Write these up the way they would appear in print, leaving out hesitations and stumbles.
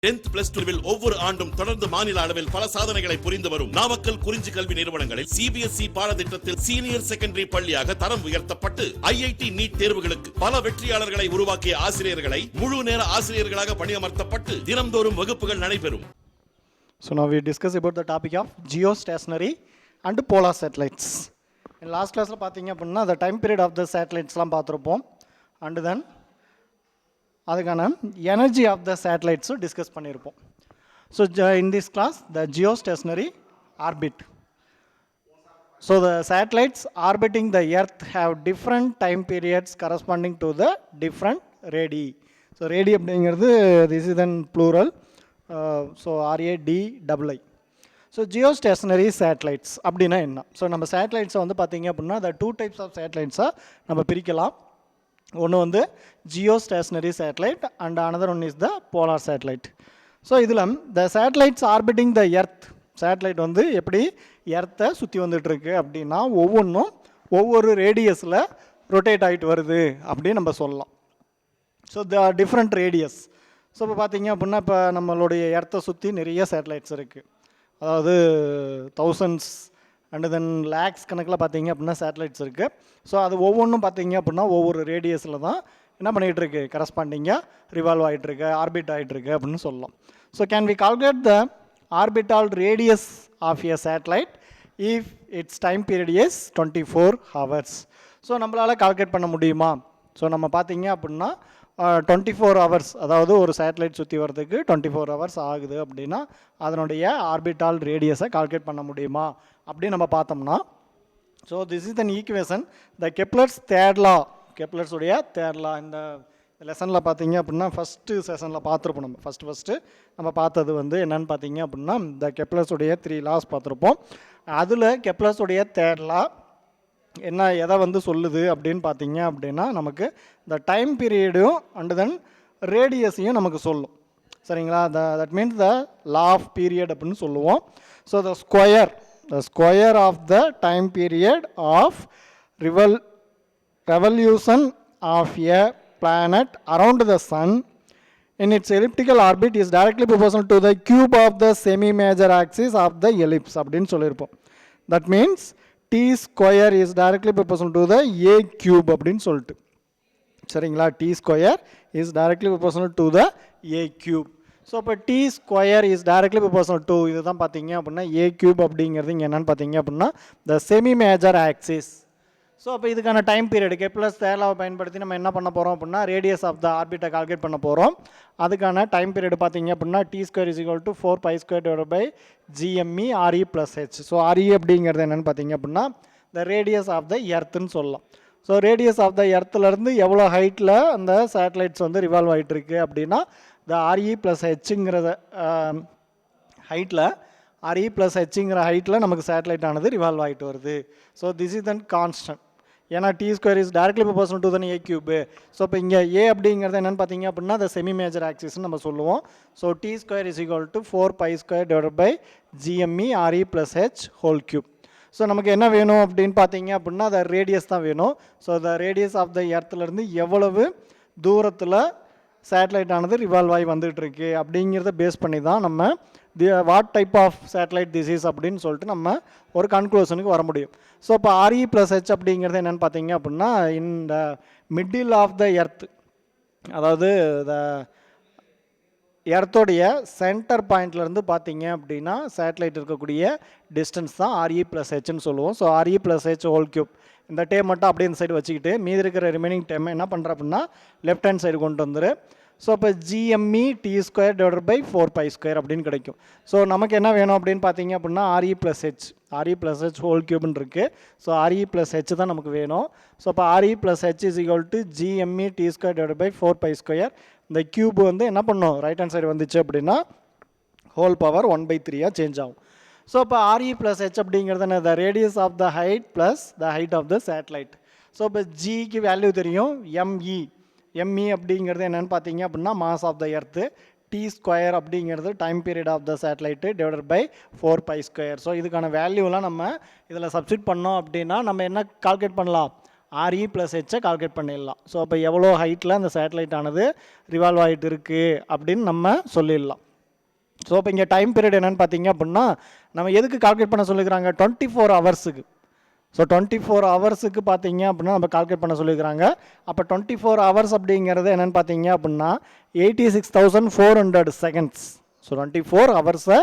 10th plus 12 ஒவ்வொரு ஆண்டும் தொடர்ந்து மாநில அளவில் பல சாதனைகளை புரிந்து வரும் நாமக்கல் குறிஞ்சி கல்வி நிறுவனங்களில் சிபிஎஸ்இ பாடத்திட்டத்தில் சீனியர் செகண்டரி பள்ளியாக தரம் உயர்த்தப்பட்டு ஐஐடி நீட் தேர்வுகளுக்கு பல வெற்றியாளர்களை உருவாக்கிய ஆசிரியர்களை முழு நேர ஆசிரியர்களாக பணியமர்த்தப்பட்டு தினம்தோறும் வகுப்புகள் நடைபெறும். So now we discuss about the topic of geostationary and polar satellites. In last class la pathinga appadina the time period of the satellites la paathirupom and then adukana energy of the satellites discuss pannirupom. So in this class the geostationary orbit. So the satellites orbiting the earth have different time periods corresponding to the different radii. So radii அப்படிங்கிறது this is then plural. So RADII. So geostationary satellites அப்படின்னா என்ன? So நம்ம சேட்டலைட்ஸை வந்து பார்த்தீங்க அப்படின்னா the two types of satellites நம்ம பிரிக்கலாம். ஒன்று வந்து geostationary satellite and another one is the polar satellite. So இதில் the satellites orbiting the earth satellite வந்து எப்படி எர்த்தை சுற்றி வந்துட்டுருக்கு அப்படின்னா ஒவ்வொன்றும் ஒவ்வொரு ரேடியஸில் ரொட்டேட் ஆகிட்டு வருது அப்படின்னு நம்ம சொல்லலாம். So the different radius. So இப்போ பார்த்தீங்க அப்படின்னா இப்போ நம்மளுடைய எர்த்தை சுற்றி நிறைய சேட்டலைட்ஸ் இருக்குது. அதாவது தௌசண்ட்ஸ் அண்டு தென் லேக்ஸ் கணக்கில் பார்த்தீங்க அப்படின்னா சேட்டலைட்ஸ் இருக்குது. ஸோ அது ஒவ்வொன்றும் பார்த்தீங்க அப்படின்னா ஒவ்வொரு ரேடியஸில் தான் என்ன பண்ணிகிட்டு இருக்கு கரஸ்பாண்டிங்காக ரிவால்வ் ஆகிட்டுருக்கு ஆர்பிட் ஆகிட்டுருக்கு அப்படின்னு சொல்லலாம். So can we calculate the orbital radius of a satellite if its time period is 24 hours. So நம்மளால் கால்குலேட் பண்ண முடியுமா? ஸோ நம்ம பார்த்தீங்க அப்படின்னா 24 hours அதாவது ஒரு சேட்டலைட் சுற்றி வரதுக்கு 24 hours ஆகுது அப்படின்னா அதனுடைய ஆர்பிட்டால் ரேடியஸை கால்குலேட் பண்ண முடியுமா அப்படின்னு நம்ம பார்த்தோம்னா so this is an equation the Kepler's third law. கெப்லர்ஸுடைய தேர்ட் லா இந்த லெசனில் பார்த்தீங்க அப்படின்னா ஃபஸ்ட்டு செஷனில் பார்த்துருப்போம். நம்ம ஃபஸ்ட்டு நம்ம பார்த்தது வந்து என்னென்னு பார்த்தீங்க அப்படின்னா இந்த கெப்லர்ஸுடைய 3 laws பார்த்துருப்போம். அதில் கெப்லர்ஸுடைய தேர்ட் லா என்ன எதை வந்து சொல்லுது அப்படின்னு பார்த்தீங்க அப்படின்னா நமக்கு இந்த டைம் பீரியடும் அண்ட் தென் ரேடியஸையும் நமக்கு சொல்லும். சரிங்களா? That means the law of period அப்படின்னு சொல்லுவோம். So the square of the time period of revolution of a planet around the sun in its elliptical orbit is directly proportional to the cube of the semi-major axis of the ellipse அப்படின்னு சொல்லியிருப்போம். That means t square is directly proportional to the a cube அப்படின்னு சொல்லிட்டு. சரிங்களா? t square is directly proportional to the a cube. So இப்போ t square is directly proportional to இதுதான் பார்த்தீங்க அப்படின்னா a cube அப்படிங்கிறது இங்கே என்னென்னு பார்த்தீங்க அப்படின்னா the semi-major axis. ஸோ அப்போ இதுக்கான டைம் பீரியட் கெப்லர்ஸ் தேர்லாவை பயன்படுத்தி நம்ம என்ன பண்ண போகிறோம் அப்படின்னா ரேடியஸ் ஆஃப் த ஆர்பிட்டை கால்குலேட் பண்ண போகிறோம். அதுக்கான டைம் பீரியட் பார்த்தீங்க அப்படின்னா t square is equal to 4π² divided by GME RE plus H. So RE அப்படிங்கிறது என்னென்னு பார்த்தீங்க அப்படின்னா த ரேடியஸ் ஆஃப் த எர்த்துன்னு சொல்லலாம். ஸோ ரேடியஸ் ஆஃப் த எர்த்துலேருந்து எவ்வளோ ஹைட்டில் அந்த சேட்டலைட்ஸ் வந்து ரிவால்வ் ஆகிட்டு இருக்கு அப்படின்னா த RE plus Hங்கிற ஹைட்டில் RE plus Hங்கிற ஹைட்டில் நமக்கு சேட்டலைட் ஆனது ரிவால்வ் ஆகிட்டு வருது. So this is then constant. ஏன்னா t square is directly proportional to the a cube. So இப்போ இங்கே a அப்படிங்கிறது என்னென்னு பார்த்தீங்க அப்படின்னா the semi major axis நம்ம சொல்லுவோம். So t square is equal to 4π² divided by GME RE plus H whole cube. So நமக்கு என்ன வேணும் அப்படின்னு பார்த்தீங்க அப்படின்னா the ரேடியஸ் தான் வேணும். So the radius of the எர்த்துலேருந்து எவ்வளவு தூரத்தில் சேட்டலைட் ஆனது ரிவால்வ் ஆகி வந்துகிட்டு இருக்கு அப்படிங்கிறத பேஸ் பண்ணி தான் நம்ம what type of satellite this is அப்படின்னு சொல்லிட்டு நம்ம ஒரு கன்க்ளூஷனுக்கு வர முடியும். ஸோ இப்போ RE plus H அப்படிங்கிறது என்னென்னு பார்த்தீங்க அப்படின்னா இந்த மிடில் ஆஃப் த எர்த் அதாவது த எர்த்தோடைய சென்டர் பாயிண்ட்லேருந்து பார்த்தீங்க அப்படின்னா சேட்டலைட் இருக்கக்கூடிய டிஸ்டன்ஸ் தான் RE plus Hன்னு சொல்லுவோம். So RE plus H whole cube இந்த டேம் மட்டும் அப்படியே இந்த சைடு வச்சுக்கிட்டு மீதி இருக்கிற ரிமைனிங் டைம் என்ன பண்ணுற அப்படின்னா லெஃப்ட் ஹேண்ட் சைடு கொண்டு வந்துரு. ஸோ இப்போ GME t square divided by 4π² அப்படின்னு கிடைக்கும். ஸோ நமக்கு என்ன வேணும் அப்படின்னு பார்த்தீங்க அப்படின்னா RE plus H ஹோல் கியூப்னு இருக்குது. ஸோ RE plus H தான் நமக்கு வேணும். ஸோ இப்போ RE plus H is equal to GME t square divided by 4π². இந்த கியூப் வந்து என்ன பண்ணும் ரைட் ஹேண்ட் சைடு வந்துச்சு அப்படின்னா ஹோல் பவர் 1/3 சேஞ்ச் ஆகும். ஸோ இப்போ RE plus H அப்படிங்கிறது என்ன the radius of the height plus the height of the satellite. So இப்போ ஜிக்கு வேல்யூ தெரியும் ME அப்படிங்கிறது என்னென்னு பார்த்தீங்க அப்படின்னா mass of the earth. t square அப்படிங்கிறது time period of the satellite divided by 4π². So இதுக்கான வேல்யூலாம் நம்ம இதில் சப்ஸ்டிட் பண்ணோம் அப்படின்னா நம்ம என்ன கால்குலேட் பண்ணலாம் RE plus H கால்குலேட் பண்ணிடலாம். ஸோ அப்போ எவ்வளோ ஹைட்டில் அந்த சேட்டலைட் ஆனது ரிவால்வ் ஆகிட்டு இருக்குது அப்படின்னு நம்ம சொல்லிடலாம். ஸோ இப்போ இங்கே டைம் பீரியட் என்னென்னு பார்த்தீங்க அப்படின்னா நம்ம எதுக்கு கால்குலேட் பண்ண சொல்லிக்கிறாங்க 24 ஹவர்ஸுக்கு. ஸோ 24 ஹவர்ஸுக்கு பார்த்தீங்க அப்படின்னா நம்ம கால்குலேட் பண்ண சொல்லிக்கிறாங்க. அப்போ 24 ஹவர்ஸ் அப்படிங்கிறது என்னென்னு பார்த்தீங்க அப்படின்னா 86,400 செகண்ட்ஸ். ஸோ 24 ஹவர்ஸை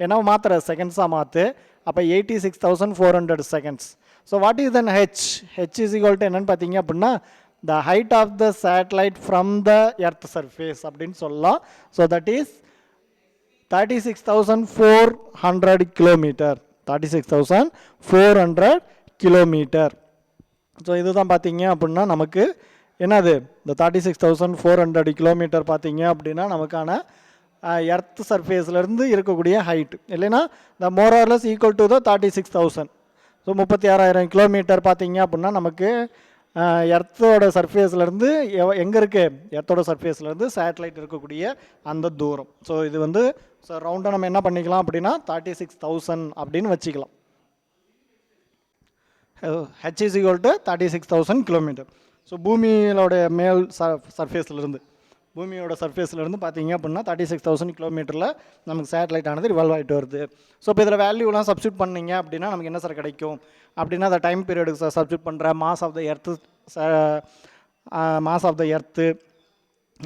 என்ன மாத்திர செகண்ட்ஸாக மாற்று. அப்போ 86,400 seconds. So what is then H? H is equal to என்னென்னு பார்த்தீங்க அப்படின்னா the height of the satellite from the earth surface அப்படின்னு சொல்லலாம். So that is 36,400 kilometre. 36,400 kilometre. So இதுதான் பார்த்தீங்க அப்படின்னா நமக்கு என்னது இந்த 36,400 கிலோமீட்டர் பார்த்தீங்க அப்படின்னா நமக்கான எர்த் சர்ஃபேஸ்லேருந்து இருக்கக்கூடிய ஹைட் இல்லைன்னா the more or less equal to the 36,000. So 36,000 kilometre பார்த்தீங்க அப்படின்னா நமக்கு எர்த்தோட சர்ஃபேஸ்லேருந்து எங்கே இருக்குது எர்த்தோட சர்ஃபேஸ்லேருந்து சேட்டலைட் இருக்கக்கூடிய அந்த தூரம். ஸோ இது வந்து ஸோ ரவுண்டாக நம்ம என்ன பண்ணிக்கலாம் அப்படின்னா 36,000 அப்படின்னு வச்சுக்கலாம். H is equal to 36,000 kilometre. So பூமியோட மேல் சர்ஃபேஸ்லேருந்து பூமியோட சர்ஃபேஸ்லேருந்து பார்த்தீங்க அப்படின்னா 36,000 கிலோமீட்டரில் நமக்கு சேட்டலைட் ஆனது ரிவால்வ் ஆகிட்டு வருது. ஸோ இப்போ இதில் வேல்யூலாம் சப்ஸ்டியூட் பண்ணிங்க அப்படின்னா நமக்கு என்ன சார் கிடைக்கும் அப்படின்னா அந்த டைம் பீரியடுக்கு சார் சப்ஸ்டியூட் பண்ணுற mass of the earth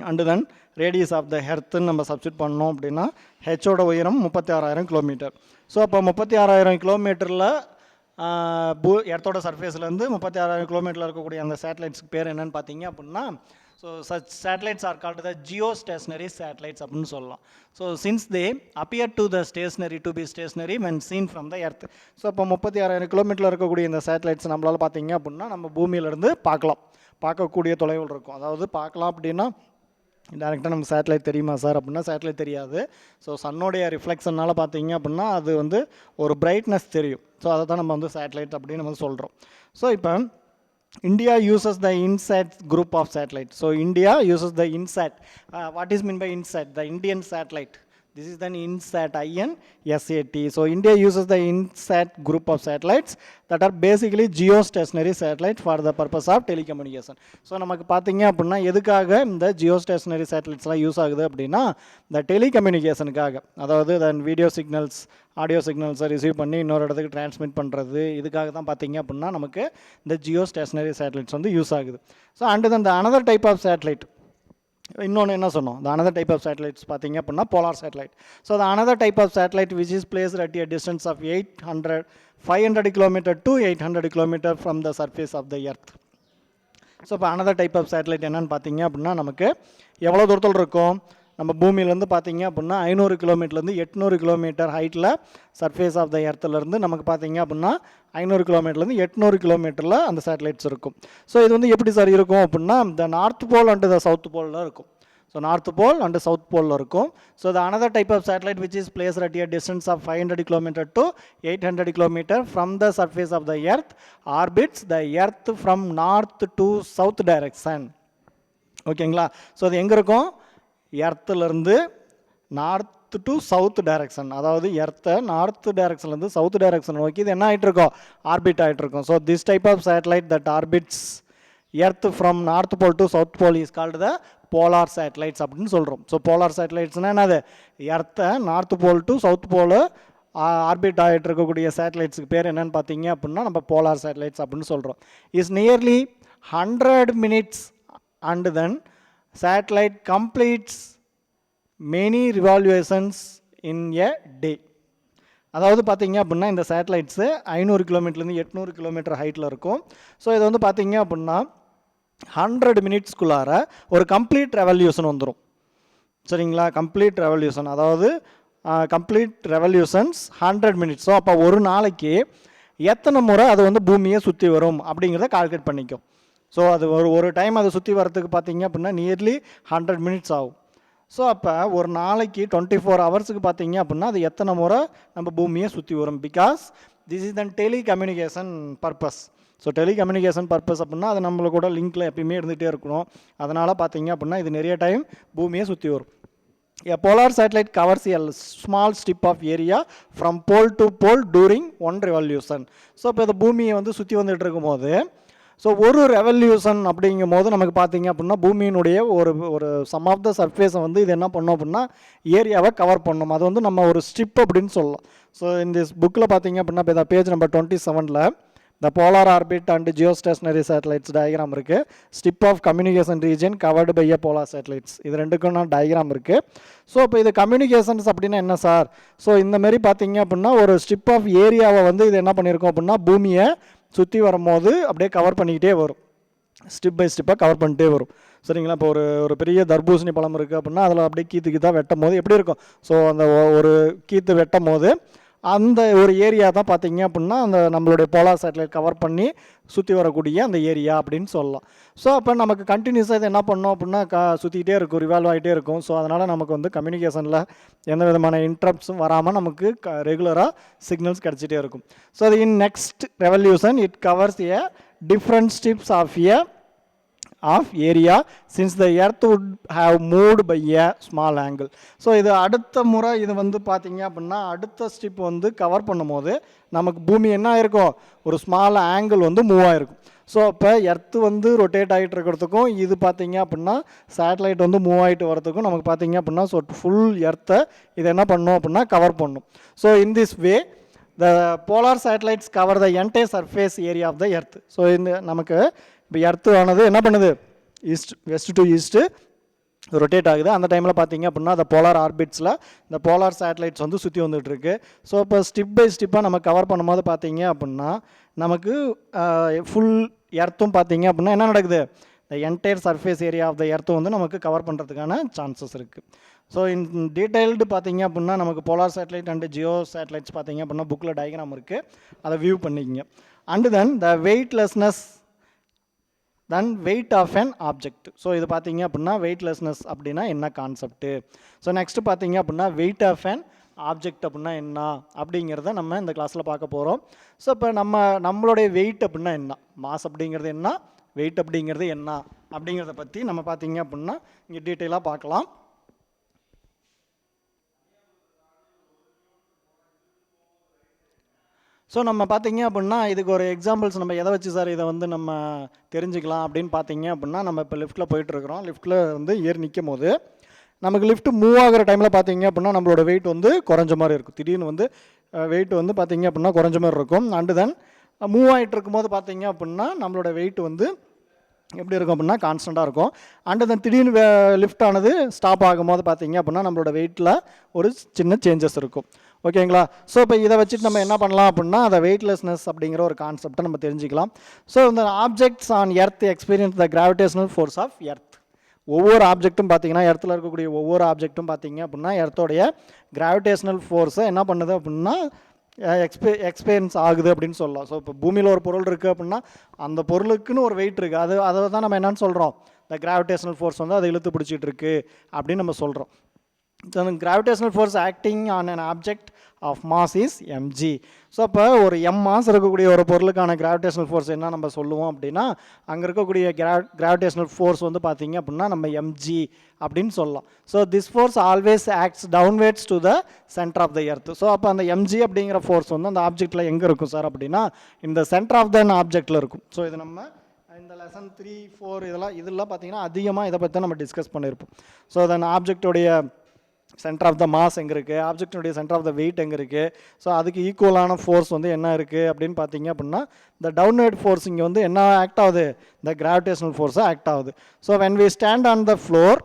and then radius of the எர்த்துன்னு நம்ம சப்ஸ்டியூட் பண்ணோம் அப்படின்னா ஹெச்சோட உயரம் 36,000 கிலோமீட்டர். ஸோ அப்போ 36,000 கிலோமீட்டரில் எர்த்தோட சர்ஃபேஸ்லேருந்து 36,000 கிலோமீட்டரில் இருக்கக்கூடிய அந்த சேட்டலைட்ஸ்க்கு பேர் என்னென்னு பார்த்தீங்க அப்படின்னா so such satellites are called the geostationary satellites அப்படின்னு சொல்லலாம். So since they appear to be stationary when seen from the earth. So இப்போ 36,000 கிலோமீட்டரில் இருக்கக்கூடிய இந்த சேட்டலைட்ஸ் நம்மளால் பார்த்தீங்க அப்படின்னா நம்ம பூமியிலேருந்து பார்க்கக்கூடிய தொலைவில் இருக்கும். அதாவது பார்க்கலாம் அப்படின்னா டேரெக்டாக நமக்கு சேட்டலைட் தெரியுமா சார் அப்படின்னா சேட்டலைட் தெரியாது. ஸோ சன்னோடைய ரிஃப்ளெக்ஷனால் பார்த்தீங்க அப்படின்னா அது வந்து ஒரு பிரைட்னஸ் தெரியும். ஸோ அதை தான் நம்ம வந்து சேட்டலைட் அப்படின்னு நம்ம சொல்கிறோம். ஸோ இப்போ India uses the INSAT group of satellites. So India uses the INSAT. What is meant by INSAT? The Indian satellite. This is then INSAT, INSAT. So India uses the INSAT group of satellites that are basically geostationary satellites for the purpose of telecommunication. So நமக்கு பார்த்தீங்க அப்படின்னா எதுக்காக இந்த geostationary satellites use ஆகுது அப்படின்னா இந்த டெலிகம்யூனிகேஷனுக்காக. அதாவது தென் வீடியோ சிக்னல்ஸ் ஆடியோ சிக்னல்ஸை ரிசீவ் பண்ணி இன்னொரு இடத்துக்கு டிரான்ஸ்மிட் பண்ணுறது இதுக்காக தான் பார்த்தீங்க அப்படின்னா நமக்கு இந்த ஜியோஸ்டேஷனரி சேட்டலைட்ஸ் வந்து யூஸ் ஆகுது. So and then the another type of satellite இன்னொன்று என்ன சொன்னோம் the another type of satellites பார்த்தீங்க அப்படின்னா polar satellite. So the another type of satellite which is placed at a distance of 500 kilometre to 800 kilometre from the surface of the earth. So இப்போ another type of satellite என்னென்னு பார்த்தீங்க அப்படின்னா நமக்கு எவ்வளோ தூரத்தில் இருக்கும் நம்ம பூமியிலேருந்து பார்த்தீங்க அப்படின்னா 500 கிலோமீட்டர்லேருந்து 800 கிலோமீட்டர் ஹைட்டில் சர்ஃபேஸ் ஆஃப் த எர்த்துலேருந்து நமக்கு பார்த்தீங்க அப்படின்னா 500 கிலோமீட்டர்லேருந்து 800 கிலோமீட்டரில் அந்த சேட்டலைட்ஸ் இருக்கும். ஸோ இது வந்து எப்படி சார் இருக்கும் அப்படின்னா இந்த north pole and the south போலில் இருக்கும். So north pole and south போலில் இருக்கும். So the another type of satellite which is placed at a distance of 500 kilometre to 800 kilometre from the surface of the earth orbits the earth from north to south direction. ஓகேங்களா? So அது எங்கே இருக்கும் எர்த்துலேருந்து north to south direction. அதாவது எர்த்தை north டைரக்ஷன்லேருந்து south direction நோக்கி இது என்ன ஆகிட்டுருக்கோம் ஆர்பிட் ஆகிட்டுருக்கோம். So this type of satellite that orbits earth from north pole to south pole is called the polar satellites அப்படின்னு சொல்கிறோம். ஸோ போலார் சேட்டலைட்ஸ்னால் என்னது எர்த்தை north pole to south pole orbit ஆகிட்டு இருக்கக்கூடிய சேட்டலைட்ஸுக்கு பேர் என்னென்னு பார்த்தீங்க அப்படின்னா நம்ம போலார் சேட்டலைட்ஸ் அப்படின்னு சொல்கிறோம். Is nearly 100 minutes and then satellite completes many revolutions in a day. அதாவது பார்த்தீங்க அப்படின்னா இந்த சேட்டலைட்ஸு 500 கிலோமீட்டர்லேருந்து 800 கிலோமீட்டர் ஹைட்டில் இருக்கும். ஸோ இது வந்து பார்த்தீங்க அப்படின்னா 100 minutesக்குள்ளார ஒரு கம்ப்ளீட் ரெவல்யூஷன் வந்துடும். சரிங்களா? கம்ப்ளீட் ரெவல்யூஷன் அதாவது கம்ப்ளீட் ரெவல்யூஷன்ஸ் 100 minutes. ஸோ அப்போ ஒரு நாளைக்கு எத்தனை முறை அது வந்து பூமியை சுற்றி வரும் அப்படிங்கிறத கால்குலேட் பண்ணிக்கும். ஸோ அது ஒரு டைம் அதை சுற்றி வரத்துக்கு பார்த்தீங்க அப்படின்னா நியர்லி 100 minutes ஆகும். ஸோ அப்போ ஒரு நாளைக்கு 24 ஹவர்ஸுக்கு பார்த்தீங்க அப்படின்னா அது எத்தனை முறை நம்ம பூமியை சுற்றி வரும். Because this is then telecommunication purpose. So telecommunication purpose அப்படின்னா அது நம்மளுக்கு கூட லிங்க்கில் எப்பயுமே இருந்துகிட்டே இருக்கணும். அதனால் பார்த்தீங்க அப்படின்னா இது நிறைய டைம் பூமியை சுற்றி வரும். A polar satellite covers a small strip of area from pole to pole during one revolution. So இப்போ இந்த பூமியை வந்து சுற்றி வந்துட்டு இருக்கும்போது ஸோ ஒரு ரெவல்யூஷன் அப்படிங்கும் போது நமக்கு பார்த்தீங்க அப்படின்னா பூமியினுடைய ஒரு சம் ஆஃப் த சர்ஃபேஸை வந்து இது என்ன பண்ணோம் அப்படின்னா ஏரியாவை கவர் பண்ணணும். அது வந்து நம்ம ஒரு ஸ்ட்ரிப் அப்படின்னு சொல்லலாம். ஸோ இந்த புக்கில் பார்த்தீங்க அப்படின்னா இப்போ page number 27 the polar orbit and geostationary satellites diagram இருக்கு. strip of communication region covered by a polar satellites. இது ரெண்டுக்கும் நான் டயக்ராம் இருக்கு. ஸோ இப்போ இது கம்யூனிகேஷன்ஸ் அப்படின்னா என்ன சார்? ஸோ இந்த மாதிரி பார்த்தீங்க அப்படின்னா ஒரு ஸ்ட்ரிப் ஆஃப் ஏரியாவை வந்து இது என்ன பண்ணியிருக்கோம் அப்படின்னா பூமியை சுற்றி வரும்போது அப்படியே கவர் பண்ணிக்கிட்டே வரும். ஸ்டெப் பை ஸ்டெப்பாக கவர் பண்ணிட்டே வரும். சரிங்களா? இப்போ ஒரு பெரிய தர்பூசணி பழம் இருக்குது அப்படின்னா அதில் அப்படியே கீத்து வெட்டும் போது எப்படி இருக்கும்? ஸோ அந்த ஒரு கீத்து வெட்டும் போது அந்த ஒரு ஏரியா தான் பார்த்தீங்க அப்படின்னா அந்த நம்மளுடைய போலார் சேட்டலைட் கவர் பண்ணி சுற்றி வரக்கூடிய அந்த ஏரியா அப்படின்னு சொல்லலாம். ஸோ அப்போ நமக்கு கண்டினியூஸாக இது என்ன பண்ணோம் அப்படின்னா சுற்றிக்கிட்டே இருக்கும், ரிவால்வ் ஆகிட்டே இருக்கும். ஸோ அதனால் நமக்கு வந்து கம்யூனிகேஷனில் எந்த விதமான இன்ட்ரப்ட்ஸும் வராமல் நமக்கு ரெகுலராக சிக்னல்ஸ் கிடச்சிட்டே இருக்கும். ஸோ அது in next revolution it covers a different strips of area since the earth would have moved by a small angle. So இது அடுத்த முறை இது வந்து பார்த்தீங்க அப்படின்னா அடுத்த ஸ்ட்ரிப் வந்து கவர் பண்ணும்போது நமக்கு பூமி என்ன ஆயிருக்கும், ஒரு ஸ்மால் ஆங்கிள் வந்து மூவ் ஆகிருக்கும். ஸோ அப்போ எர்த்து வந்து ரொட்டேட் ஆகிட்டு இருக்கிறதுக்கும் இது பார்த்தீங்க அப்படின்னா சேட்டலைட் வந்து மூவ் ஆகிட்டு வரதுக்கும் நமக்கு பார்த்தீங்க அப்படின்னா ஸோ ஃபுல் எர்த்தை இது என்ன பண்ணணும் அப்படின்னா கவர் பண்ணும். So in this way the polar satellites cover the entire surface area of the earth. So இந்த நமக்கு இப்போ எர்த்து ஆனது என்ன பண்ணுது, வெஸ்ட் டு ஈஸ்ட்டு ரொட்டேட் ஆகுது. அந்த டைமில் பார்த்தீங்க அப்படின்னா அந்த போலார் ஆர்பிட்ஸில் இந்த போலார் சேட்டலைட்ஸ் வந்து சுற்றி வந்துட்டுருக்கு. ஸோ இப்போ ஸ்டெப் பை ஸ்டெப்பாக நம்ம கவர் பண்ணும்போது பார்த்தீங்க அப்படின்னா நமக்கு ஃபுல் எர்த்தும் பார்த்தீங்க அப்படின்னா என்ன நடக்குது, இந்த entire surface area of the எர்த்தும் வந்து நமக்கு கவர் பண்ணுறதுக்கான சான்சஸ் இருக்குது. ஸோ இன் டீட்டெயில்டு பார்த்தீங்க அப்படின்னா நமக்கு polar satellite and geo satellites பார்த்தீங்க அப்படின்னா புக்கில் டயக்ராம் இருக்குது, அதை வியூ பண்ணிக்கிங்க. And then the weightlessness weight of an object. So இது பார்த்தீங்க அப்படின்னா வெயிட்லெஸ்னஸ் அப்படின்னா என்ன கான்செப்ட்டு. ஸோ நெக்ஸ்ட்டு பார்த்தீங்க அப்படின்னா வெயிட் ஆஃப் அன் ஆப்ஜெக்ட் அப்படின்னா என்ன அப்படிங்கிறத நம்ம இந்த கிளாஸில் பார்க்க போகிறோம். ஸோ இப்போ நம்மளுடைய வெயிட் அப்படின்னா என்ன, மாஸ் அப்படிங்கிறது என்ன, வெயிட் அப்படிங்கிறது என்ன அப்படிங்கிறத பற்றி நம்ம பார்த்தீங்க அப்படின்னா இங்கே டீட்டெயிலாக பார்க்கலாம். ஸோ நம்ம பார்த்தீங்க அப்படின்னா இதுக்கு ஒரு எக்ஸாம்பிள்ஸ் நம்ம எதை வச்சு சார் இதை வந்து நம்ம தெரிஞ்சுக்கலாம் அப்படின்னு பார்த்தீங்க அப்படின்னா நம்ம இப்போ லிஃப்ட்டில் போயிட்டுருக்குறோம். லிஃப்ட்டில் வந்து ஏறி நிற்கும் போது நமக்கு லிஃப்ட் மூவ் ஆகிற டைமில் பார்த்தீங்க அப்படின்னா நம்மளோட வெயிட் வந்து குறைஞ்ச மாதிரி இருக்கும். திடீர்னு வந்து வெயிட் வந்து பார்த்தீங்க அப்படின்னா குறைஞ்ச மாதிரி இருக்கும். அண்டு தென் மூவ் ஆகிட்டு இருக்கும்போது பார்த்தீங்க அப்படின்னா நம்மளோட வெயிட் வந்து எப்படி இருக்கும் அப்படின்னா கான்ஸ்டண்ட்டாக இருக்கும். அண்டு தென் திடீர்னு லிஃப்ட் ஆனது ஸ்டாப் ஆகும்போது பார்த்தீங்க அப்படின்னா நம்மளோட வெயிட்டில் ஒரு சின்ன சேஞ்சஸ் இருக்கும். ஓகேங்களா? ஸோ இப்போ இதை வச்சுட்டு நம்ம என்ன பண்ணலாம் அப்படின்னா அதை வெயிட்லெஸ்னஸ் அப்படிங்கிற ஒரு கான்செப்டை நம்ம தெரிஞ்சுக்கலாம். ஸோ இந்த objects on earth experience the gravitational force of earth. ஒவ்வொரு ஆப்ஜெக்ட்டும் பார்த்தீங்கன்னா எர்த்தில் இருக்கக்கூடிய ஒவ்வொரு ஆப்ஜெக்ட்டும் பார்த்தீங்க அப்படின்னா எர்த்தோடைய கிராவிடேஷனல் ஃபோர்ஸை என்ன பண்ணுது அப்படின்னா எக்ஸ்பீரியன்ஸ் ஆகுது அப்படின்னு சொல்லலாம். ஸோ இப்போ பூமியில் ஒரு பொருள் இருக்குது அப்படின்னா அந்த பொருளுக்குன்னு ஒரு வெயிட் இருக்குது, அதை தான் நம்ம என்னன்னு சொல்கிறோம், இந்த கிராவிடேஷனல் ஃபோர்ஸ் வந்து அதை இழுத்து பிடிச்சிட்டு இருக்கு அப்படின்னு நம்ம சொல்கிறோம். So the gravitational force acting on an object of mass is mg. So இப்போ ஒரு மாஸ் இருக்கக்கூடிய ஒரு பொருளுக்கான கிராவிடேஷனல் ஃபோர்ஸ் என்ன நம்ம சொல்லுவோம் அப்படின்னா அங்கே இருக்கக்கூடிய கிராவிடேஷனல் ஃபோர்ஸ் வந்து பார்த்தீங்க அப்படின்னா நம்ம mg அப்படின்னு சொல்லலாம். So this force always acts downwards to the centre of the earth. So அப்போ அந்த mg அப்படிங்கிற ஃபோர்ஸ் வந்து அந்த ஆப்ஜெக்டில் எங்கே இருக்கும் சார் அப்படின்னா இந்த சென்டர் ஆஃப் த ஆப்ஜெக்டில் இருக்கும். ஸோ இது நம்ம இந்த லெசன் 3, 4 இதெல்லாம் பார்த்தீங்கன்னா அதிகமாக இதை பற்றி நம்ம டிஸ்கஸ் பண்ணியிருப்போம். ஸோ அந்த ஆப்ஜெக்டோடைய சென்டர் ஆஃப் த மாஸ் எங்கே இருக்குது, ஆப்ஜெக்டினுடைய சென்டர் ஆஃப் த வெயிட் எங்கே இருக்குது, ஸோ அதுக்கு ஈக்குவலான ஃபோர்ஸ் வந்து என்ன இருக்குது அப்படின்னு பார்த்தீங்க அப்படின்னா இந்த டவுன்வேர்ட் ஃபோர்ஸ் இங்கே வந்து என்ன ஆக்ட் ஆகுது, இந்த கிராவிடேஷனல் ஃபோர்ஸாக ஆக்ட் ஆகுது. So when we stand on the floor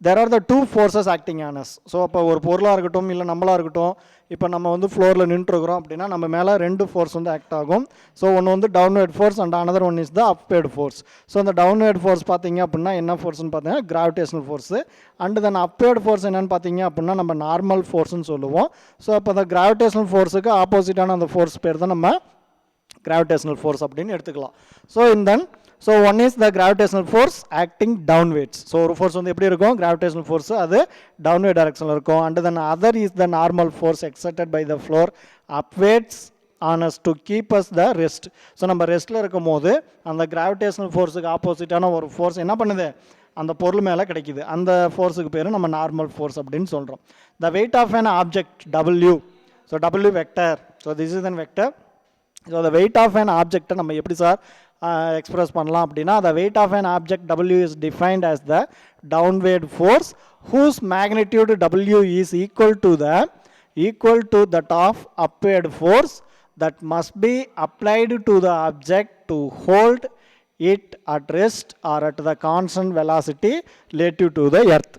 there are the two forces acting on us. So அப்போ ஒரு பொருளாக இருக்கட்டும் இல்லை நம்மளாக இருக்கட்டும், இப்போ நம்ம வந்து ஃப்ளோரில் நின்றுருக்குறோம் அப்படின்னா நம்ம மேலே 2 ஃபோர்ஸ் வந்து ஆக்ட் ஆகும். ஸோ ஒன்று வந்து downward force and another one is the upward force. So அந்த டவுன்வேர்ட் ஃபோர்ஸ் பார்த்தீங்க அப்படின்னா என்ன ஃபோர்ஸ்னு பார்த்தீங்கன்னா gravitational force. And then upward force என்னென்னு பார்த்தீங்க அப்படின்னா நம்ம நார்மல் ஃபோர்ஸ்னு சொல்லுவோம். ஸோ அப்போ அந்த கிராவிடேஷனல் ஃபோர்ஸுக்கு ஆப்போசிட்டான அந்த ஃபோர்ஸ் பேர் தான் நம்ம கிராவிடேஷனல் ஃபோர்ஸ் அப்படின்னு எடுத்துக்கலாம். So so one is the gravitational force acting downwards. So ஒரு ஃபோர்ஸ் வந்து எப்படி இருக்கும், கிராவிடேஷனல் ஃபோர்ஸ் அது டவுன்வேர்ட் டைரக்ஷனில் இருக்கும். And then other is the normal force exerted by the floor upwards on us to keep us the rest. So நம்ம ரெஸ்ட்டில் இருக்கும் போது அந்த கிராவிடேஷனல் ஃபோர்ஸுக்கு ஆப்போசிட்டான ஒரு ஃபோர்ஸ் என்ன பண்ணுது, அந்த பொருள் மேலே கிடைக்குது. அந்த ஃபோர்ஸுக்கு பேர் நம்ம நார்மல் ஃபோர்ஸ் அப்படின்னு சொல்கிறோம். The weight of an object W. So W vector. So this is an vector. So the weight of an object நம்ம எப்படி சார் எக்ஸ்பிரஸ் பண்ணலாம் அப்படின்னா the weight of an object W is defined as the downward force whose magnitude W is equal to that of upward force that must be applied to the object to hold it at rest or at the constant velocity relative to the earth.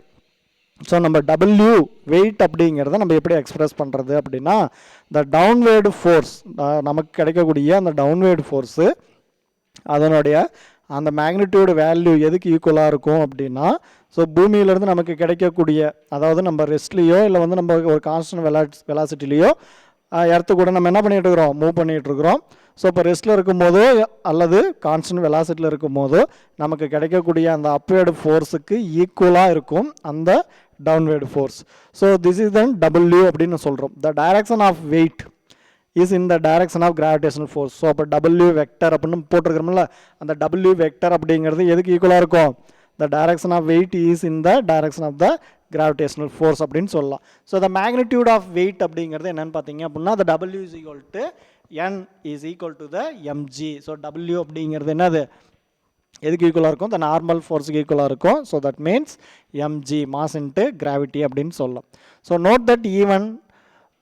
So நம்ம W wait அப்படிங்கிறத நம்ம எப்படி express பண்ணுறது அப்படின்னா இந்த downward force நமக்கு கிடைக்கக்கூடிய அந்த டவுன்வேர்டு ஃபோர்ஸு அதனுடைய அந்த மேக்னிடியூடு வேல்யூ எதுக்கு ஈக்குவலாக இருக்கும் அப்படின்னா ஸோ பூமியிலேருந்து நமக்கு கிடைக்கக்கூடிய அதாவது நம்ம ரெஸ்ட்லேயோ இல்லை வந்து நம்ம ஒரு கான்ஸ்டன்ட் வெலாசிட்டிலேயோ எர்த்து கூட நம்ம என்ன பண்ணிகிட்டு இருக்கிறோம் மூவ் பண்ணிகிட்ருக்குறோம். ஸோ இப்போ ரெஸ்ட்டில் இருக்கும்போதோ அல்லது கான்ஸ்டன்ட் வெலாசிட்டியில் இருக்கும்போதோ நமக்கு கிடைக்கக்கூடிய அந்த அப்வேர்டு ஃபோர்ஸுக்கு ஈக்குவலாக இருக்கும் அந்த downward force. So this is then W அப்படின்னு சொல்கிறோம். The direction of weight is in the direction of gravitational force. So அப்போ டபிள்யூ வெக்டர் அப்படின்னு போட்டிருக்கிறோம்ல, அந்த டபிள்யூ வெக்டர் அப்படிங்கிறது எதுக்கு ஈக்குவலாக இருக்கும்? The direction of weight is in the direction of the gravitational force அப்படின்னு சொல்லலாம். So the magnitude of weight அப்படிங்கிறது என்னென்னு பார்த்தீங்க அப்படின்னா the W is equal to N is equal to the mg. So W அப்படிங்கிறது என்னது எதுக்கு ஈக்குவலாக இருக்கும்? the நார்மல் ஃபோர்ஸுக்கு ஈக்குவலாக இருக்கும். So that means mg mass into gravity அப்படின்னு சொல்லலாம். So note that even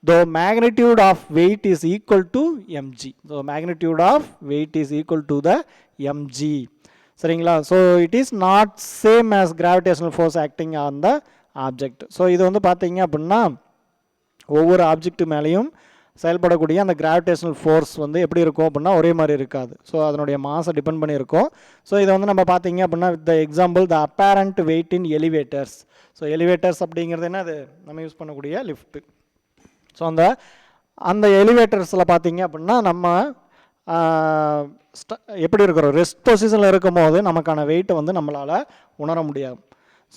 though magnitude of weight is equal to mg. So magnitude of weight is equal to the mg. சரிங்களா? So it is not same as gravitational force acting on the object. So இது வந்து பார்த்தீங்க அப்படின்னா ஒவ்வொரு object மேலேயும் செயல்படக்கூடிய அந்த gravitational force வந்து எப்படி இருக்கும் அப்படின்னா ஒரே மாதிரி இருக்காது. ஸோ அதனுடைய மாஸை டிபெண்ட் பண்ணியிருக்கும். ஸோ இதை வந்து நம்ம பார்த்தீங்க அப்படின்னா with the example the apparent weight in elevators. So elevators அப்படிங்கிறது என்ன? அது நம்ம யூஸ் பண்ணக்கூடிய லிஃப்ட்டு. ஸோ அந்த எலிவேட்டர்ஸில் பார்த்தீங்க அப்படின்னா நம்ம எப்படி இருக்கிறோம்? ரெஸ்ட் பொசிஷனில் இருக்கும் போது நமக்கான வெயிட்டை வந்து நம்மளால் உணர முடியாது.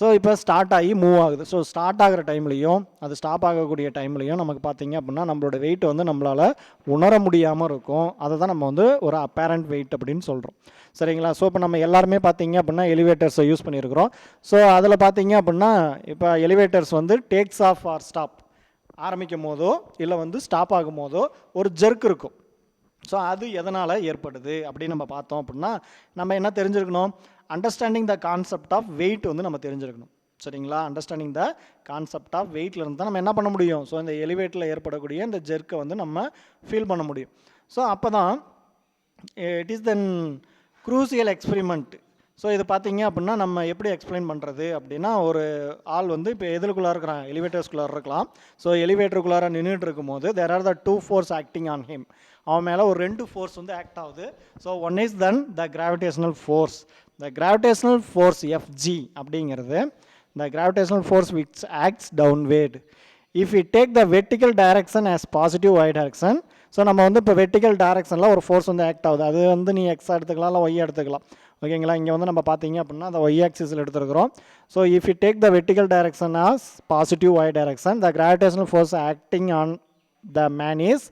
ஸோ இப்போ ஸ்டார்ட் ஆகி மூவ் ஆகுது. ஸோ ஸ்டார்ட் ஆகிற டைம்லையும் அது ஸ்டாப் ஆகக்கூடிய டைம்லையும் நமக்கு பார்த்தீங்க அப்படின்னா நம்மளோட வெயிட் வந்து நம்மளால் உணர முடியாமல் இருக்கும். அதை தான் நம்ம வந்து ஒரு அப்பேரண்ட் வெயிட் அப்படின்னு சொல்கிறோம். சரிங்களா? ஸோ இப்போ நம்ம எல்லாருமே பார்த்தீங்க அப்படின்னா எலிவேட்டர்ஸை யூஸ் பண்ணியிருக்கிறோம். ஸோ அதில் பார்த்தீங்க அப்படின்னா இப்போ எலிவேட்டர்ஸ் வந்து டேக்ஸ் ஆஃப் ஆர் ஸ்டாப் ஆரம்பிக்கும் போதோ இல்லை வந்து ஸ்டாப் ஆகும் போதோ ஒரு ஜெர்க் இருக்கும். ஸோ அது எதனால் ஏற்படுது அப்படின்னு நம்ம பார்த்தோம் அப்படின்னா நம்ம என்ன தெரிஞ்சிருக்கணும்? Understanding the concept of weight வந்து நம்ம தெரிஞ்சிருக்கணும். சரிங்களா? அண்டர்ஸ்டாண்டிங் த கான்செப்ட் ஆஃப் வெயிட்டில் இருந்து தான் நம்ம என்ன பண்ண முடியும்? ஸோ இந்த எலிவேட்டரில் ஏற்படக்கூடிய இந்த ஜெர்க்கை வந்து நம்ம ஃபீல் பண்ண முடியும். ஸோ அப்போ தான் it is then crucial experiment. So இது பார்த்தீங்க அப்படின்னா நம்ம எப்படி எக்ஸ்பிளைன் பண்ணுறது அப்படின்னா ஒரு ஆள் வந்து இப்போ எதுக்குள்ளார இருக்கிறான்? எலிவேட்டர்ஸ்குள்ளார இருக்கலாம். ஸோ எலிவேட்டருக்குள்ளார நின்றுட்டு இருக்கும்போது there are the two force acting on him. அவன் மேலே ஒரு ரெண்டு ஃபோர்ஸ் வந்து ஆக்ட் ஆகுது. So one is then the gravitational force. The gravitational force F G அப்படிங்கிறது the gravitational force which acts downward. If you take the vertical direction as positive Y direction. So நம்ம வந்து இப்போ வெர்டிக்கல் டைரக்ஷனில் ஒரு force வந்து act ஆகுது. அது வந்து நீ எக்ஸ் எடுத்துக்கலாம் இல்லை ஒய் எடுத்துக்கலாம். ஓகேங்களா? இங்கே வந்து நம்ம பார்த்தீங்க அப்படின்னா அந்த ஒய் ஆக்சிஸில் எடுத்துருக்கிறோம். So if you take the vertical direction as positive Y direction the gravitational force acting on the man is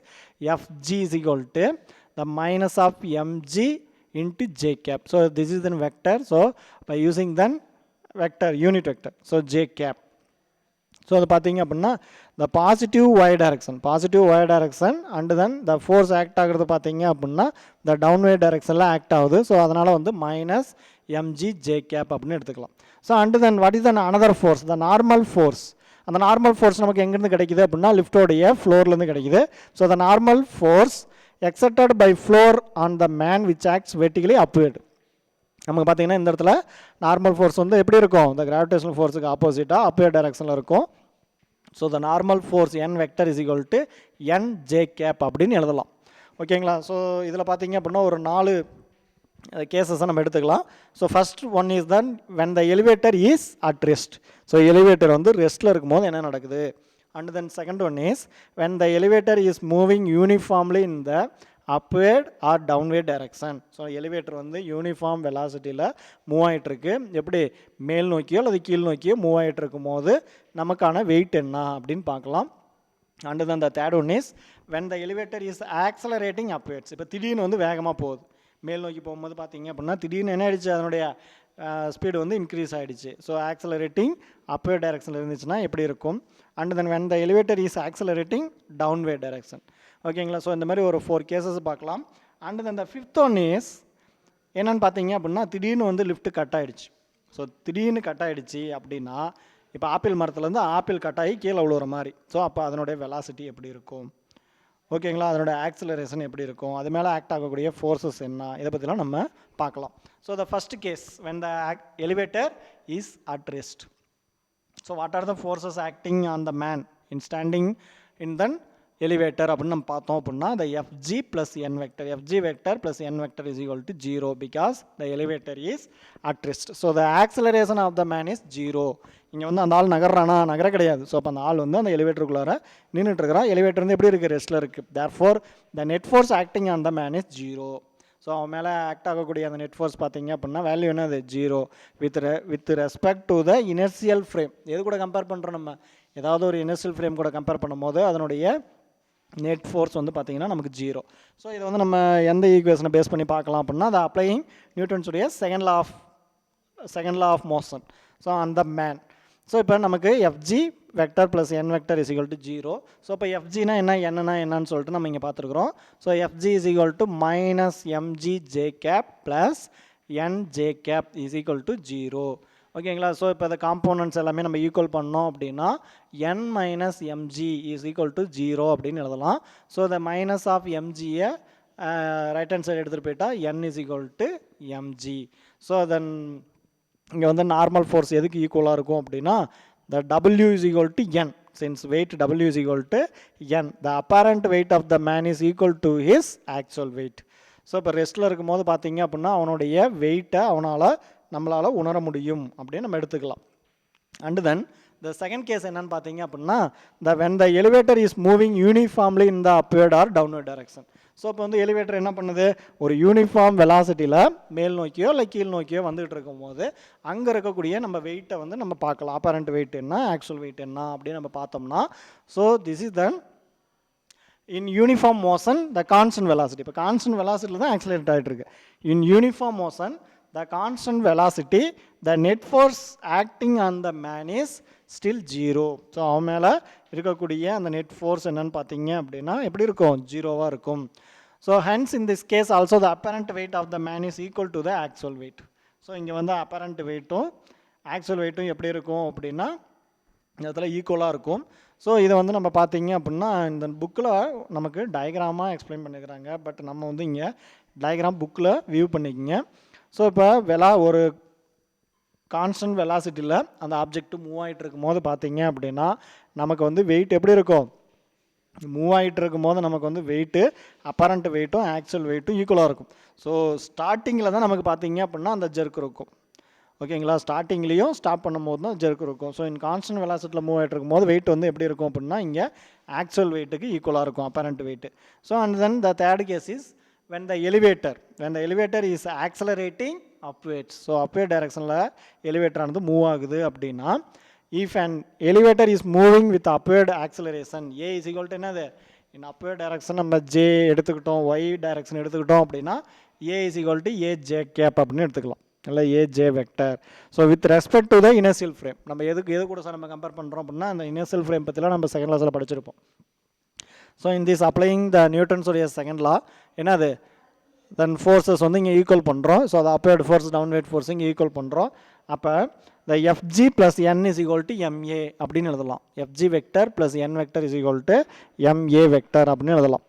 Fg is equal to the minus of mg into j cap. So this is then vector. So by using then vector, unit vector. So j cap. So the பார்த்தீங்க அப்படின்னா the positive y direction and then the force act ஆகிறது பார்த்தீங்க அப்படின்னா the downward directionல act ஆகுது. So அதனால் வந்து minus mg j cap அப்படின்னு எடுத்துக்கலாம். So and then what is the another force? The normal force. அந்த நார்மல் ஃபோர்ஸ் நமக்கு எங்கேருந்து கிடைக்குது அப்படின்னா லிஃப்டோடைய ஃப்ளோர்லேருந்து கிடைக்குது. So the normal force exerted by floor on the man which acts vertically upward. நமக்கு பார்த்தீங்கன்னா இந்த இடத்துல நார்மல் ஃபோர்ஸ் வந்து எப்படி இருக்கும்? த கிராவிடேஷனல் ஃபோர்ஸுக்கு ஆப்போசிட்டாக அப்வேர்ட் டைரக்ஷனில் இருக்கும். So the normal force N vector is equal to N J cap அப்படின்னு எழுதலாம். ஓகேங்களா? ஸோ இதில் பார்த்தீங்க அப்படின்னா ஒரு 4 கேசஸை நம்ம எடுத்துக்கலாம். So first one is then when the elevator is at rest. So elevator வந்து ரெஸ்ட்டில் இருக்கும்போது என்ன நடக்குது? And then second one is when the elevator is moving uniformly in the upward or downward direction. So elevator வந்து uniform வெலாசிட்டியில் move ஆகிட்டுருக்கு. எப்படி? மேல் நோக்கியோ அல்லது கீழ் நோக்கியோ மூவ் ஆகிட்டு இருக்கும் போது நமக்கான வெயிட் என்ன அப்படின்னு பார்க்கலாம். And then the third one is when the elevator is accelerating Upwards. இப்போ திடீர்னு வந்து வேகமாக போகுது. மேல் நோக்கி போகும்போது பார்த்தீங்க அப்படின்னா திடீர்னு என்ன ஆகிடுச்சு? அதனுடைய ஸ்பீடு வந்து இன்க்ரீஸ் ஆகிடுச்சு. ஸோ ஆக்சலரேட்டிங் அப்வேர்ட் டைரக்ஷனில் இருந்துச்சுன்னா எப்படி இருக்கும்? And then when the elevator is accelerating downward direction. ஓகேங்களா? ஸோ இந்த மாதிரி ஒரு 4 கேசஸ் பார்க்கலாம். And then the fifth one is என்னென்னு பார்த்தீங்க அப்படின்னா திடீர்னு வந்து லிஃப்ட்டு கட் ஆகிடுச்சு. ஸோ திடீர்னு கட் ஆகிடுச்சு அப்படின்னா இப்போ ஆப்பிள் மரத்துலேருந்து ஆப்பிள் கட் ஆகி கீழே விழுவுற மாதிரி. ஸோ அப்போ அதனுடைய வெலாசிட்டி எப்படி இருக்கும், ஓகேங்களா, அதனோட ஆக்சிலரேஷன் எப்படி இருக்கும், அது மேலே ஆக்ட் ஆகக்கூடிய ஃபோர்ஸஸ் என்ன, இதை பற்றிலாம் நம்ம பார்க்கலாம். So the first case when the elevator is at rest. So what are the forces acting on the man in standing in the elevator அப்படின்னு நம்ம பார்த்தோம் அப்படின்னா the fg plus n vector, fg vector plus n vector is equal to 0 because the elevator is at rest. So the acceleration of the man is 0. இங்கே வந்து அந்த ஆள் நகர கிடையாது. ஸோ அப்போ அந்த ஆள் வந்து அந்த எலிவேட்டருக்குள்ளார நின்றுட்டு இருக்கிறான். எலிவேட்டர் வந்து எப்படி இருக்குது, ரெஸ்ட்டில் இருக்குது. therefore the net force acting on the man is 0. So அவன் மேலே ஆக்ட் ஆகக்கூடிய அந்த நெட் ஃபோர்ஸ் பார்த்தீங்க அப்படின்னா வேல்யூ என்ன, அது 0 with respect to the inertial frame. எது கூட கம்பேர் பண்ணுறோம், நம்ம ஏதாவது ஒரு இனர்ஷியல் ஃப்ரேம் கூட கம்பேர் பண்ணும்போது அதனுடைய நெட் ஃபோர்ஸ் வந்து பார்த்திங்கன்னா நமக்கு 0. ஸோ இதை வந்து நம்ம எந்த ஈக்குவேஷனை பேஸ் பண்ணி பார்க்கலாம் அப்படின்னா அது அப்ளையிங் நியூட்டன்ஸுடைய second law of motion. So அந்த மேன். ஸோ இப்போ நமக்கு F G vector plus N vector is equal to 0. So இப்போ எஃப்ஜினா என்னன்னு சொல்லிட்டு நம்ம இங்கே பார்த்துருக்குறோம். So F G is equal to minus MG J cap plus N J cap is equal to 0. ஓகேங்களா. ஸோ இப்போ இந்த காம்போனன்ட்ஸ் எல்லாமே நம்ம ஈக்குவல் பண்ணோம் அப்படின்னா N minus M G is equal to 0 அப்படின்னு எழுதலாம். ஸோ இந்த மைனஸ் ஆஃப் எம்ஜியை ரைட் ஹேண்ட் சைடு எடுத்துகிட்டு போயிட்டா N is equal to M G. So then இங்கே வந்து நார்மல் ஃபோர்ஸ் எதுக்கு ஈக்குவலாக இருக்கும் அப்படின்னா the W is equal to N. Since weight W is equal to N, the apparent weight of the man is equal to his actual weight. So இப்போ ரெஸ்ட்டில் இருக்கும் போது பார்த்தீங்க அப்படின்னா அவனுடைய வெயிட்டை நம்மளால் உணர முடியும் அப்படின்னு நம்ம எடுத்துக்கலாம். And then the second case என்னன்னு பார்த்தீங்க அப்படின்னா when the elevator is moving uniformly in the upward or downward direction. So இப்போ வந்து எலிவேட்டர் என்ன பண்ணுது, ஒரு யூனிஃபார்ம் வெலாசிட்டியில் மேல் நோக்கியோ இல்லை கீழ் நோக்கியோ வந்துகிட்டு இருக்கும்போது அங்கே இருக்கக்கூடிய நம்ம வெயிட்டை வந்து நம்ம பார்க்கலாம். அப்பரண்ட் வெயிட் என்ன, ஆக்சுவல் வெயிட் என்ன அப்படின்னு நம்ம பார்த்தோம்னா so this is then in uniform motion the constant velocity. இப்போ கான்ஸ்டன்ட் வெலாசிட்டியில் தான் ஆக்சிலேட் ஆகிட்டு இருக்கு. இன் uniform motion the constant velocity, the net force acting on the man is still 0. So அவன் மேலே இருக்கக்கூடிய அந்த நெட் ஃபோர்ஸ் என்னன்னு பார்த்தீங்க அப்படின்னா எப்படி இருக்கும், 0வாக இருக்கும். So hence in this case also the apparent weight of the man is equal to the actual weight. So இங்கே வந்து அப்பரண்ட் வெயிட்டும் ஆக்சுவல் வெயிட்டும் எப்படி இருக்கும் அப்படின்னா இந்த இடத்துல ஈக்குவலாக இருக்கும். ஸோ இதை வந்து நம்ம பார்த்தீங்க அப்படின்னா இந்த புக்கில் நமக்கு டயக்ராமாக எக்ஸ்பிளைன் பண்ணிக்கிறாங்க. பட் நம்ம வந்து இங்கே டயக்ராம் புக்கில் வியூ பண்ணிக்கிங்க. ஸோ இப்போ ஒரு கான்ஸ்டன்ட் வெலாசிட்டியில் அந்த ஆப்ஜெக்ட் மூவ் ஆகிட்டு இருக்கும் போது பார்த்தீங்க அப்படின்னா நமக்கு வந்து வெயிட் எப்படி இருக்கும், மூவ் ஆகிட்டு இருக்கும் போது நமக்கு வந்து வெயிட்டு அப்பரண்ட் வெயிட்டும் ஆக்சுவல் வெயிட்டும் ஈக்குவலாக இருக்கும். ஸோ ஸ்டார்டிங்கில் தான் நமக்கு பார்த்தீங்க அப்படின்னா அந்த ஜெர்க் இருக்கும். ஓகேங்களா, ஸ்டார்டிங்லேயும் ஸ்டாப் பண்ணும் போது தான் ஜெர்க் இருக்கும். ஸோ இன் கான்ஸ்டன்ட் வெலாசிட்டியில் மூவ் ஆகிட்டு இருக்கும் போது வெயிட் வந்து எப்படி இருக்கும் அப்படின்னா இங்கே ஆக்சுவல் வெயிட்டுக்கு ஈக்குவலாக இருக்கும் apparent weight. So and then the third case is when the elevator is accelerating upwards. So upward directionல எலிவேட்டர் ஆனது மூவ் ஆகுது அப்படின்னா if an elevator is moving with upward acceleration a is equal to என்னது, in upward direction நம்ம j எடுத்துக்கிட்டோம், y direction எடுத்துக்கிட்டோம் அப்படின்னா a is equal to a j cap அப்படின்னு எடுத்துக்கலாம், இல்லை a j vector. So with respect to the inertial frame நம்ம எது கூட சார் நம்ம கம்பேர் பண்ணுறோம் அப்படின்னா அந்த இனர்ஷியல் ஃப்ரேம் பற்றிலாம் நம்ம செகண்ட் கிளாஸில் படிச்சிருப்போம். So in this applying the நியூட்டன்ஸுடைய செகண்ட் லா என்னது, தென் ஃபோர்ஸஸ் வந்து இங்கே ஈக்குவல் பண்ணுறோம். ஸோ அது அப்வர்ட் ஃபோர்ஸ் டவுன்வர்ட் ஃபோர்ஸ் இங்கே ஈக்குவல் பண்ணுறோம். அப்போ the FG plus N is equal to MA அப்படின்னு எழுதலாம். FG vector plus N vector is equal to MA vector அப்படின்னு எழுதலாம்.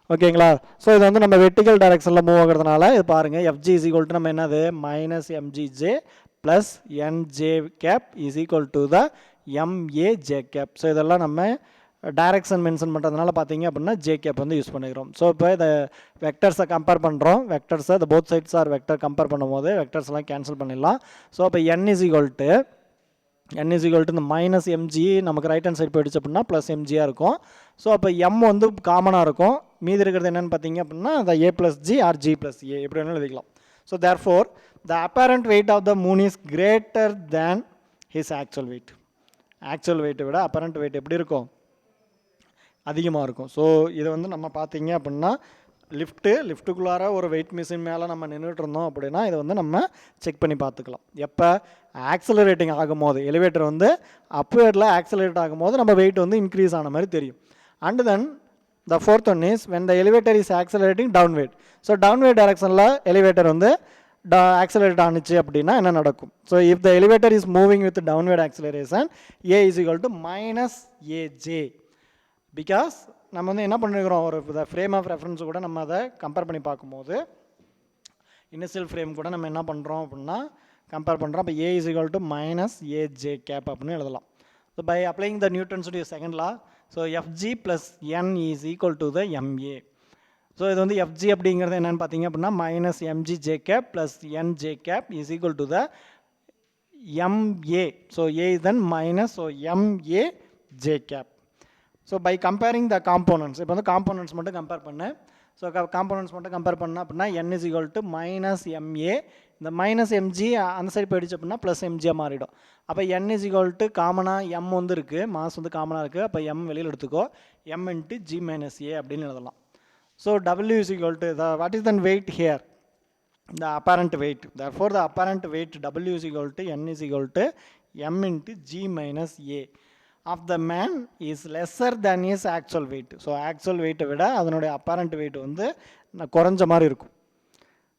ஓகேங்களா. ஸோ இது வந்து நம்ம வெர்டிகல் டைரக்ஷனில் மூவ் ஆகிறதுனால இது பாருங்கள் எஃப்ஜி இஸ் ஈக்குவல் டு நம்ம என்னது minus MGJ plus NJ cap is equal to the MAJ cap. So இதெல்லாம் நம்ம டைரக்ஷன் மென்ஷன் பண்ணுறதுனால பார்த்தீங்க அப்படின்னா ஜே கேப் வந்து யூஸ் பண்ணிக்கிறோம். ஸோ இப்போ இதை வெக்டர்ஸை கம்பேர் பண்ணுறோம். வெக்டர்ஸை இந்த both sides are vector compare பண்ணும்போது வெக்டர்ஸ்லாம் கேன்சல் பண்ணிடலாம். ஸோ இப்போ n இஸ் ஈக்குவல் டு இந்த மைனஸ் எம்ஜி நமக்கு ரைட் ஹேண்ட் சைடு போயிடுச்சு அப்படின்னா ப்ளஸ் எம்ஜியாக இருக்கும். ஸோ அப்போ எம் வந்து காமனாக இருக்கும். மீதி இருக்கிறது என்னென்னு பார்த்தீங்க அப்படின்னா அந்த A plus G or G plus A எப்படி வேணாலும் எழுதிக்கலாம். So therefore the apparent weight of the moon is greater than his actual weight. Actual வெயிட்டை விட அப்பரண்ட் வெயிட் எப்படி இருக்கும், அதிகமாக இருக்கும். ஸோ இதை வந்து நம்ம பார்த்தீங்க அப்படின்னா லிஃப்ட்டுக்குள்ளார ஒரு வெயிட் மிஷின் மேலே நம்ம நின்றுட்டு இருந்தோம் அப்படின்னா இதை வந்து நம்ம செக் பண்ணி பார்த்துக்கலாம். எப்போ ஆக்சிலரேட்டிங் ஆகும்போது எலிவேட்டர் வந்து அப்வேர்டில் ஆக்சிலரேட் ஆகும்போது நம்ம வெயிட் வந்து இன்க்ரீஸ் ஆன மாதிரி தெரியும். And then the fourth one is when the elevator is accelerating downward. So downward டைரக்ஷனில் எலிவேட்டர் வந்து ஆக்சலரேட் ஆனிச்சு அப்படின்னா என்ன நடக்கும்? So if the elevator is moving with downward acceleration a is equal to minus a g. Because நம்ம வந்து என்ன பண்ணிருக்கிறோம், ஒரு ஃப்ரேம் ஆஃப் ரெஃபரன்ஸ் கூட நம்ம அதை கம்பேர் பண்ணி பார்க்கும்போது இனிஷியல் ஃப்ரேம் கூட நம்ம என்ன பண்ணுறோம் அப்படின்னா கம்பேர் பண்ணுறோம். அப்போ A is equal to minus AJ cap அப்படின்னு எழுதலாம். So by applying the Newton's second law, so FG plus N is equal to the MA. So இது வந்து எஃப்ஜி அப்படிங்கிறது என்னென்னு பார்த்தீங்க அப்படின்னா minus MG J cap plus N J cap is equal to the MA. So A is then minus, so MA J cap. So by comparing the components, இப்போ வந்து components மட்டும் compare பண்ணேன். ஸோ காம்போனன்ட்ஸ் மட்டும் compare பண்ணால் அப்படின்னா N is equal to minus MA, இந்த minus MG அந்த side போயிடுச்சு அப்படின்னா ப்ளஸ் எம்ஜியாக மாறிடும். அப்போ என் இஸ் ஈக்குவல் டு காமனாக எம் வந்து இருக்குது, மாஸ் வந்து காமனாக இருக்குது. அப்போ எம் வெளியில் எடுத்துக்கோ, எம் இன்ட்டு ஜி மைனஸ் ஏ அப்படின்னு எழுதலாம். So W is equal to the, what is the weight here? The apparent weight. Therefore, the apparent weight W is equal to N is equal to M into G minus A of the man is lesser than his actual weight. So, actual weight விட அதனுடைய apparent weight வந்து குறைஞ்ச மாதிரி இருக்கும்.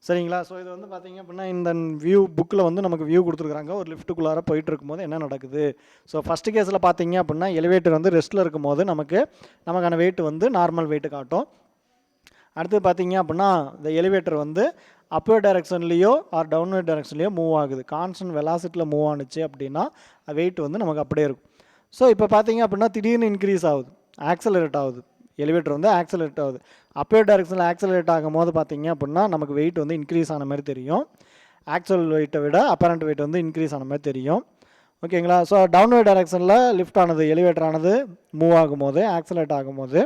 சரிங்களா? So இது வந்து பார்த்தீங்க அப்படின்னா இந்த வியூ புக்கில் வந்து நமக்கு வியூ கொடுத்துருக்குறாங்க. ஒரு லிஃப்ட்டுக்குள்ளார போயிட்டு இருக்கும்போது என்ன நடக்குது? ஸோ ஃபஸ்ட்டு கேஸில் பார்த்தீங்க அப்படின்னா எலிவேட்டர் வந்து ரெஸ்ட்டில் இருக்கும்போது நமக்கான வெயிட் வந்து நார்மல் வெயிட்டு காட்டும். அடுத்து பார்த்தீங்க அப்படின்னா இந்த எலிவேட்டர் வந்து அப்வர்ட் டைரக்ஷன்லேயோ ஆர் டவுன்வர்ட் டைரக்ஷன்லேயோ மூவ் ஆகுது. கான்ஸ்டன்ட் வெலாசிட்டியில் மூவ் ஆனிச்சு அப்படின்னா வெயிட் வந்து நமக்கு அப்படியே இருக்கும். ஸோ இப்போ பார்த்தீங்க அப்படின்னா திடீர்னு இன்க்ரீஸ் ஆகுது, ஆக்சலரேட் ஆகுது, எலிவேட்டர் வந்து ஆக்சலரேட் ஆகுது. அப்வர்ட் டைரக்ஷனில் ஆக்சலரேட் ஆகும் போது பார்த்தீங்க அப்படின்னா நமக்கு வெயிட் வந்து இன்க்ரீஸ் ஆன மாதிரி தெரியும். ஆக்சுவல் வெயிட்டை விட அப்பரண்ட் வெயிட் வந்து இன்க்ரீஸ் ஆன மாதிரி தெரியும். ஓகேங்களா? ஸோ டவுன்வர்ட் டைரக்ஷனில் லிஃப்ட் ஆனது, எலிவேட்டர் ஆனது மூவ் ஆகும்போது, ஆக்சலரேட் ஆகும்போது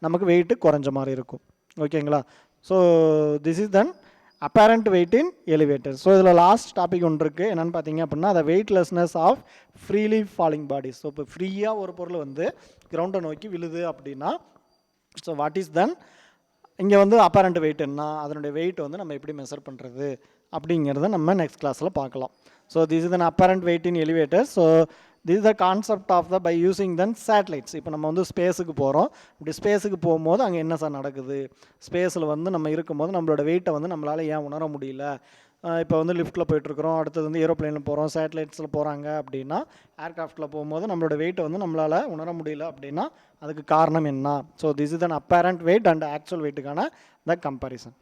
நமக்கு வெயிட்டு குறைஞ்ச மாதிரி இருக்கும். ஓகேங்களா? So this is then apparent weight in elevator. So இதில் லாஸ்ட் டாபிக் ஒன்று இருக்குது, என்னென்னு பார்த்தீங்க அப்படின்னா the weightlessness of freely falling bodies. So இப்போ ஃப்ரீயாக ஒரு பொருள் வந்து கிரவுண்டை நோக்கி விழுது அப்படின்னா ஸோ வாட் இஸ் தென் இங்கே வந்து அப்பேரண்ட் வெயிட் என்ன, அதனுடைய வெயிட் வந்து நம்ம எப்படி மெஷர் பண்ணுறது அப்படிங்கிறத நம்ம நெக்ஸ்ட் கிளாஸில் பார்க்கலாம். So this is then apparent weight in elevator. So this is the concept of the by using then satellites. இப்போ நம்ம வந்து ஸ்பேஸுக்கு போகிறோம், இப்படி ஸ்பேஸுக்கு போகும்போது அங்கே என்ன சார் நடக்குது, ஸ்பேஸில் வந்து நம்ம இருக்கும்போது நம்மளோட வெயிட்டை வந்து நம்மளால் ஏன் உணர முடியல. இப்போ வந்து லிஃப்ட்டில் போயிட்டுருக்குறோம், அடுத்தது வந்து ஏரோப்ளைனில் போகிறோம், சேட்டலைட்ஸில் போகிறாங்க அப்படின்னா, ஏர்க்ராஃப்ட்டில் போகும்போது நம்மளோட வெயிட்டை வந்து நம்மளால் உணர முடியல அப்படின்னா அதுக்கு காரணம் என்ன? So this is an apparent weight and actual வெயிட்டுக்கான த கம்பேரிசன்.